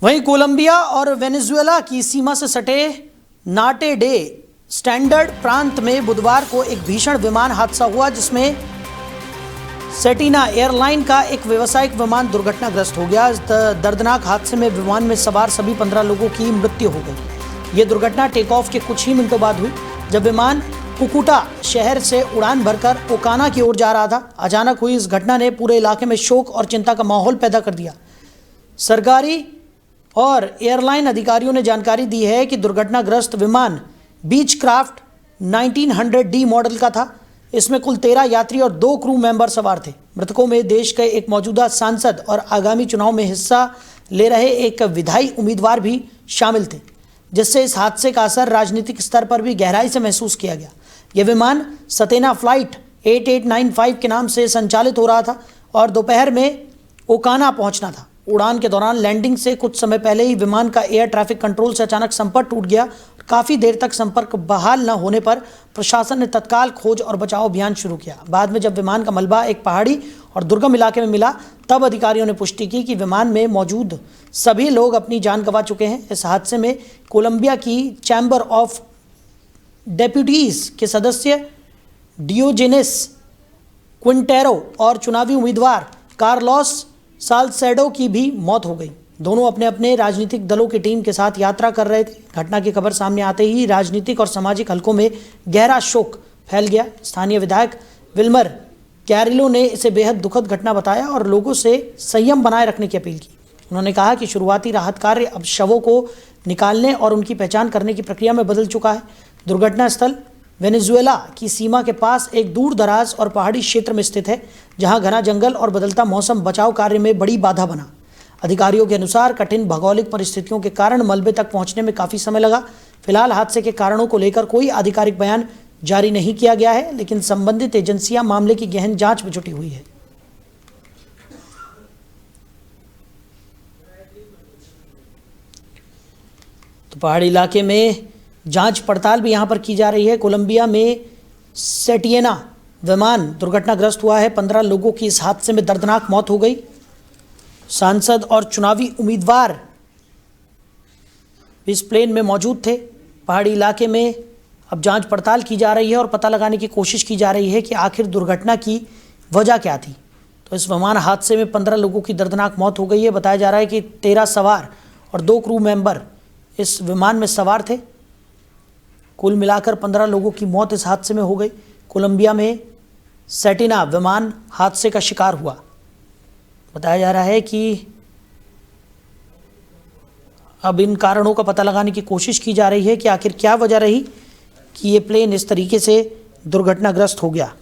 वहीं कोलंबिया और वेनेजुएला की सीमा से सटे नाटे डे स्टैंडर्ड प्रांत में बुधवार को एक भीषण विमान हादसा हुआ, जिसमें सेटिना एयरलाइन का एक व्यावसायिक विमान दुर्घटनाग्रस्त हो गया। इस दर्दनाक हादसे में विमान में सवार सभी 15 लोगों की मृत्यु हो गई। ये दुर्घटना टेक ऑफ के कुछ ही मिनटों बाद हुई, जब विमान कुकुटा शहर से उड़ान भरकर ओकाना की ओर जा रहा था। अचानक हुई इस घटना ने पूरे इलाके में शोक और चिंता का माहौल पैदा कर दिया। सरकारी और एयरलाइन अधिकारियों ने जानकारी दी है कि दुर्घटनाग्रस्त विमान बीचक्राफ्ट 1900D मॉडल का था। इसमें कुल 13 यात्री और 2 क्रू मेंबर सवार थे। मृतकों में देश के एक मौजूदा सांसद और आगामी चुनाव में हिस्सा ले रहे एक विधायी उम्मीदवार भी शामिल थे, जिससे इस हादसे का असर राजनीतिक स्तर पर भी गहराई से महसूस किया गया। यह विमान सतेना फ्लाइट 8895 के नाम से संचालित हो रहा था और दोपहर में ओकाना पहुंचना था। उड़ान के दौरान लैंडिंग से कुछ समय पहले ही विमान का एयर ट्रैफिक कंट्रोल से अचानक संपर्क टूट गया। काफ़ी देर तक संपर्क बहाल न होने पर प्रशासन ने तत्काल खोज और बचाव अभियान शुरू किया। बाद में जब विमान का मलबा एक पहाड़ी और दुर्गम इलाके में मिला, तब अधिकारियों ने पुष्टि की कि विमान में मौजूद सभी लोग अपनी जान गंवा चुके हैं। इस हादसे में कोलंबिया की चैम्बर ऑफ डेप्यूटीज के सदस्य डियोजेनेस क्विंटेरो और चुनावी उम्मीदवार कार्लोस साल्सेडो की भी मौत हो गई। दोनों अपने अपने राजनीतिक दलों की टीम के साथ यात्रा कर रहे थे। घटना की खबर सामने आते ही राजनीतिक और सामाजिक हलकों में गहरा शोक फैल गया। स्थानीय विधायक विल्मर कैरिलो ने इसे बेहद दुखद घटना बताया और लोगों से संयम बनाए रखने की अपील की। उन्होंने कहा कि शुरुआती राहत कार्य अब शवों को निकालने और उनकी पहचान करने की प्रक्रिया में बदल चुका है। दुर्घटना स्थल वेनेजुएला की सीमा के पास एक दूर दराज और पहाड़ी क्षेत्र में स्थित है, जहां घना जंगल और बदलता मौसम बचाव कार्य में बड़ी बाधा बना। अधिकारियों के अनुसार कठिन भौगोलिक परिस्थितियों के कारण मलबे तक पहुंचने में काफ़ी समय लगा। फिलहाल हादसे के कारणों को लेकर कोई आधिकारिक बयान जारी नहीं किया गया है, लेकिन संबंधित एजेंसियां मामले की गहन जांच में जुटी हुई है। तो पहाड़ी इलाके में जांच पड़ताल भी यहां पर की जा रही है। कोलंबिया में सेटिना विमान दुर्घटनाग्रस्त हुआ है। 15 लोगों की इस हादसे में दर्दनाक मौत हो गई। सांसद और चुनावी उम्मीदवार इस प्लेन में मौजूद थे। पहाड़ी इलाके में अब जांच पड़ताल की जा रही है और पता लगाने की कोशिश की जा रही है कि आखिर दुर्घटना की वजह क्या थी। तो इस विमान हादसे में 15 लोगों की दर्दनाक मौत हो गई है। बताया जा रहा है कि 13 सवार और 2 क्रू मेंबर इस विमान में सवार थे। कुल मिलाकर 15 लोगों की मौत इस हादसे में हो गई। कोलंबिया में सेटिना विमान हादसे का शिकार हुआ। बताया जा रहा है कि अब इन कारणों का पता लगाने की कोशिश की जा रही है कि आखिर क्या वजह रही कि ये प्लेन इस तरीके से दुर्घटनाग्रस्त हो गया।